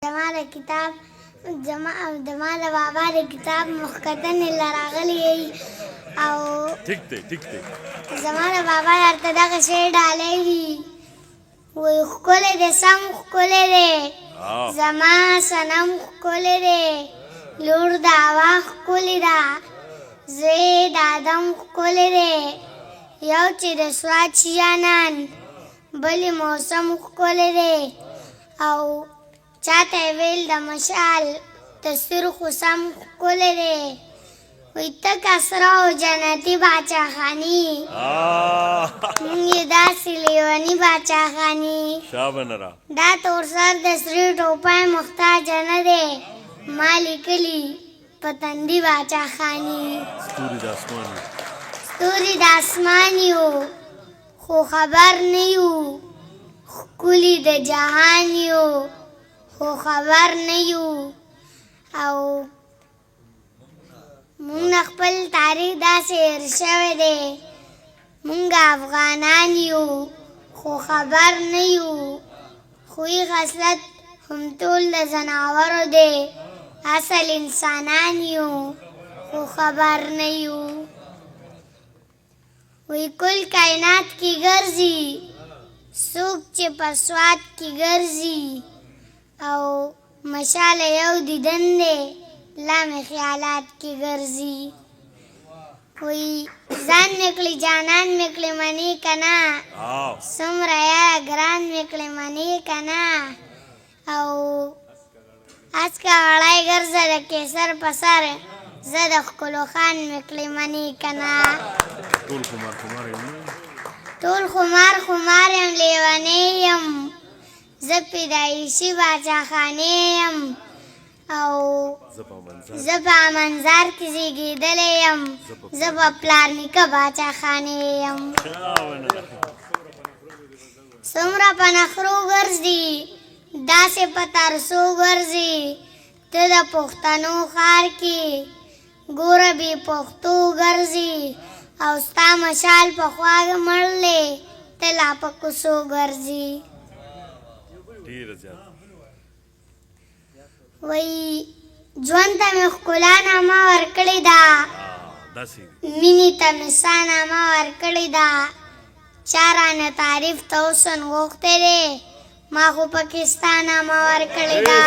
زما د کتاب زما د بابا د کتاب مخکتنې له راغلی او ټیک دی زما د بابا درته دغه شعر ډالی وي وایي ښکلی دی سم ښکلی دی زما صنم ښکلی دی لور د هوا ښکلې ده زوی د ادم ښکلی دی یو چې د سوات شیانان بلې موسم ښکلی دی او چاته یې ویل د مشال د سرخو سم ښکلی دی وایي تکه سره او جنتي باچاخاني مونږ یې داسې لیوني باچاخاني دا تور سر د سرې ټوپۍ محتاجه نه دی ما لیکلي په تندي باچاخاني ستوري د اسمان یو خو خبر نه یو ښکلي د جهان یو خو خبر نه یو او مونږ خپل تاریخ داسې هېر شوی دی مونږ افغانان یو خو خبر نه یو خوی خصلت هم ټول د ځناورو دی اصل انسانان یو خو خبر نه یو وی کل کائنات کی ګرځي څوک چې په سوات کې ګرځي او مشال یو دیدن دی لا مې خیالات کې ګرځي وی ځان مې کړي جانان مې کړي منې که نه څومره یاره ګران مې کړي منې که نه او اسکه غړی ګرځه د کیسر په سر زه د ښکلو خان مې کړي منې که نه ټول خمار یم لیونی یم زه پیدایشي باچاخانې یم او زه په منظر کې زیږېدلی یم زه په پلار نیکه باچاخانې یم څومره په نخرو ګرځي داسې په ترسو ګرځي ته د پښتنو ښار کې ګوره بې پښتو ګرځي او ستا مشال په خوا مړ دی ته لا په کوڅو ګرځي وایي ژوند ته مې ښکلا نامه ورکړې ده مینې ته مې سا نامه ورکړې ده چا رانه تعریف ته حسن غوښتی دی ما خو پکې ستا نامه ورکړې ده